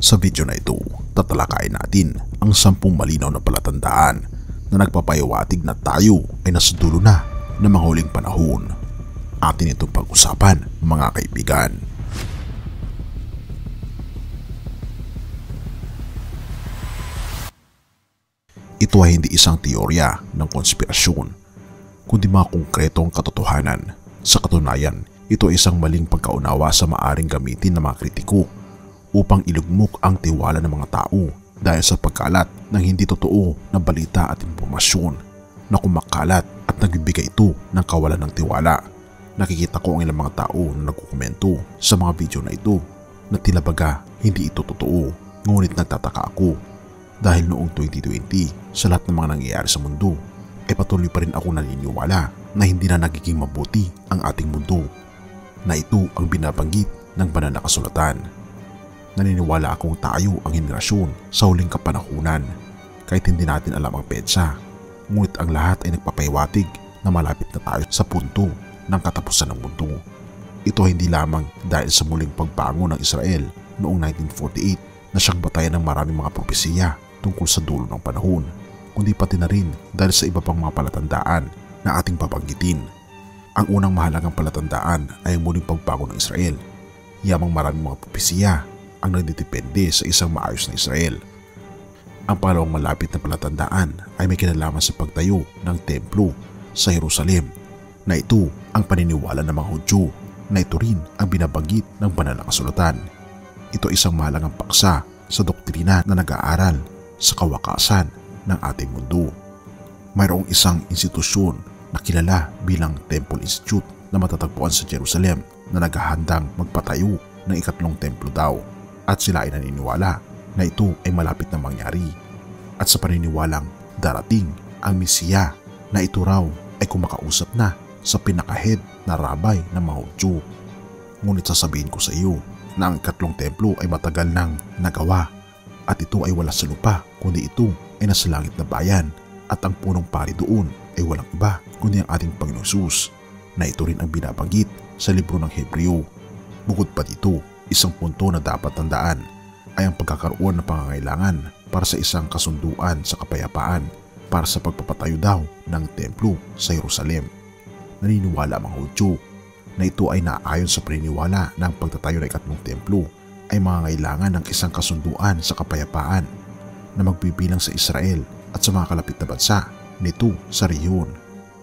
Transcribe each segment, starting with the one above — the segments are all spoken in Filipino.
Sa video na ito, tatalakayin natin ang 10 malinaw na palatandaan na nagpapahiwatig na tayo ay nasa dulo na ng mga huling panahon. Atin itong pag-usapan, mga kaibigan. Ito ay hindi isang teorya ng konspirasyon, kundi mga konkretong katotohanan. Sa katunayan, ito ay isang maling pagkaunawa sa maaring gamitin ng mga kritiko upang ilugmok ang tiwala ng mga tao dahil sa pagkalat ng hindi totoo na balita at impormasyon na kumakalat at nagbibigay ito ng kawalan ng tiwala. Nakikita ko ang ilang mga tao na nagkukomento sa mga video na ito na tila baga hindi ito totoo, ngunit nagtataka ako dahil noong 2020 sa lahat ng mga nangyayari sa mundo ay patuloy pa rin ako naniniwala na hindi na nagiging mabuti ang ating mundo, na ito ang binabanggit ng banal na kasulatan. Naniniwala akong tayo ang henerasyon sa huling kapanahunan kahit hindi natin alam ang petsa, ngunit ang lahat ay nagpapahiwatig na malapit na tayo sa punto ng katapusan ng mundo. Ito hindi lamang dahil sa muling pagbangon ng Israel noong 1948 na siyang batayan ng maraming mga propesiya tungkol sa dulo ng panahon, kundi pati na rin dahil sa iba pang mga palatandaan na ating papanggitin. Ang unang mahalagang palatandaan ay ang muling pagbangon ng Israel. Yamang maraming mga propesiya ang nagdidepende sa isang maayos na Israel. Ang pangalawang malapit na palatandaan ay may kinalaman sa pagtayo ng templo sa Jerusalem, na ito ang paniniwala ng mga Hudyo, na ito rin ang binabanggit ng banal na kasulatan. Ito isang mahalagang paksa sa doktrina na nag-aaral sa kawakasan ng ating mundo. Mayroong isang institusyon na kilala bilang Temple Institute na matatagpuan sa Jerusalem na naghahandang magpatayo ng ikatlong templo daw, at sila ay naniniwala na ito ay malapit na mangyari. At sa paniniwalang darating ang Mesiya, na ito raw ay kumakausap na sa pinakahead na rabay ng mga Hudyo. Ngunit sasabihin ko sa iyo na ang ikatlong templo ay matagal nang nagawa at ito ay wala sa lupa, kundi ito ay nasa langit na bayan, at ang punong pari doon ay walang iba kundi ang ating Panginoong Hesus, na ito rin ang binabanggit sa libro ng Hebreo. Bukod pa dito, isang punto na dapat tandaan ay ang pagkakaroon ng pangangailangan para sa isang kasunduan sa kapayapaan para sa pagpapatayo daw ng templo sa Jerusalem. Naniniwala ang mga Hudyo na ito ay naayon sa paniniwala na ang pagtatayo ng ikatlong templo ay mangangailangan ng isang kasunduan sa kapayapaan na magbibilang sa Israel at sa mga kalapit na bansa nito sa rehiyon,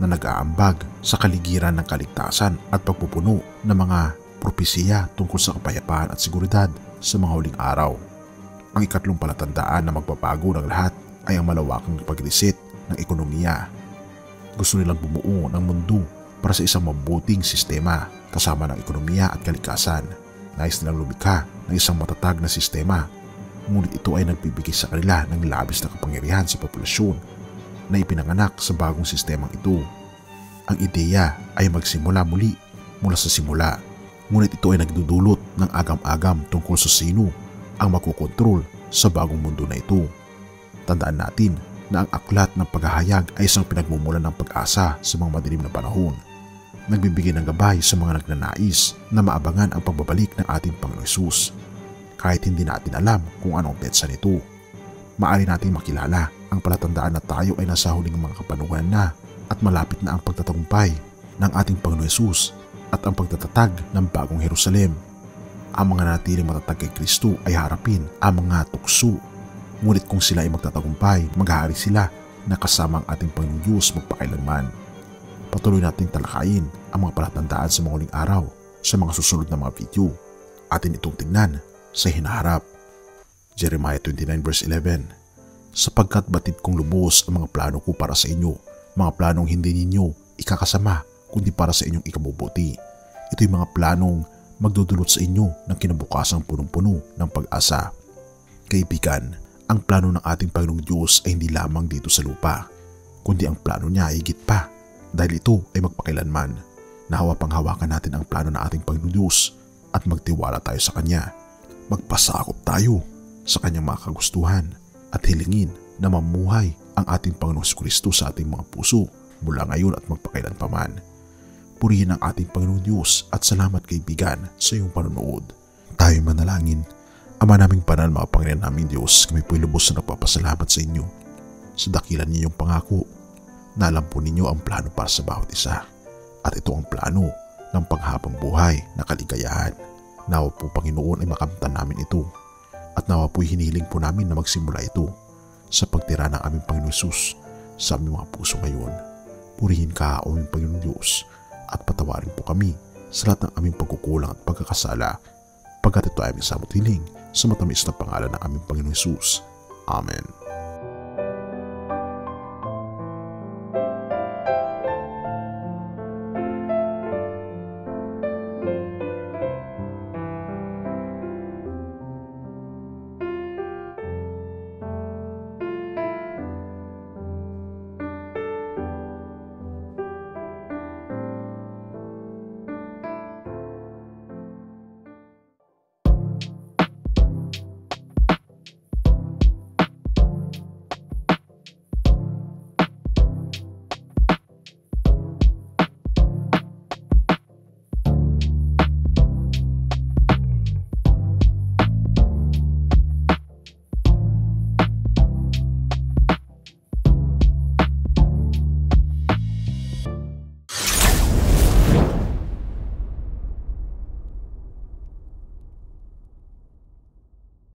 na nag-aambag sa kaligiran ng kaligtasan at pagpupuno ng mga propesiya tungkol sa kapayapaan at seguridad sa mga huling araw. Ang ikatlong palatandaan na magbabago ng lahat ay ang malawakang pag-reset ng ekonomiya. Gusto nilang bumuo ng mundo para sa isang mabuting sistema kasama ng ekonomiya at kalikasan. Nais nilang lumikha ng isang matatag na sistema, ngunit ito ay nagbibigay sa kanila ng labis na kapangyarihan sa populasyon na ipinanganak sa bagong sistemang ito. Ang ideya ay magsimula muli mula sa simula, ngunit ito ay nagdudulot ng agam-agam tungkol sa sino ang makokontrol sa bagong mundo na ito. Tandaan natin na ang aklat ng paghahayag ay isang pinagmumulan ng pag-asa sa mga madilim na panahon. Nagbibigay ng gabay sa mga nagnanais na maabangan ang pagbabalik ng ating Panginoong Hesus. Kahit hindi natin alam kung anong petsa nito, maaari nating makilala ang palatandaan na tayo ay nasa huling mga kapanahon na at malapit na ang pagtatagumpay ng ating Panginoong Hesus at ang pagtatatag ng bagong Jerusalem. Ang mga natiling matatag kay Kristo ay harapin ang mga tukso, ngunit kung sila ay magtatagumpay, maghahari sila na kasama ang ating Panginoong Diyos magpakailanman. Patuloy nating talakayin ang mga palatandaan sa mga huling araw sa mga susunod na mga video. Atin itong tingnan sa hinaharap. Jeremiah 29 verse 11. Sapagkat batid kong lubos ang mga plano ko para sa inyo, mga planong hindi ninyo ikakasama kundi para sa inyong ikabubuti. Ito'y mga planong magdudulot sa inyo ng kinabukasang punong-puno ng pag-asa. Kaibigan, ang plano ng ating Panginoong Diyos ay hindi lamang dito sa lupa, kundi ang plano niya ay higit pa, dahil ito ay magpakilanman. Nahawa-panghawakan natin ang plano ng ating Panginoong Diyos at magtiwala tayo sa Kanya. Magpasakop tayo sa Kanyang mga kagustuhan at hilingin na mamuhay ang ating Panginoong Jesucristo sa ating mga puso mula ngayon at magpakailanpaman. Purihin ang ating Panginoong Diyos at salamat kaibigan sa iyong panonood. Tayo manalangin. Ama naming banal, makapangyarihan naming Diyos, kami po'y lubos na nagpapasalamat sa inyo sa dakilan ninyong pangako na alam po ninyo ang plano para sa bawat isa. At ito ang plano ng panghabang buhay na kaligayahan. Nawa po Panginoon ay makamtan namin ito at nawa po'y hinihiling po namin na magsimula ito sa pagtira ng aming Panginoon Jesus sa aming mga puso ngayon. Purihin ka, o aming Panginoon Diyos, at patawarin po kami sa lahat ng aming pagkukulang at pagkakasala, pagkat ito ay aming samot hiling sa matamis na pangalan ng aming Panginoon Jesus. Amen.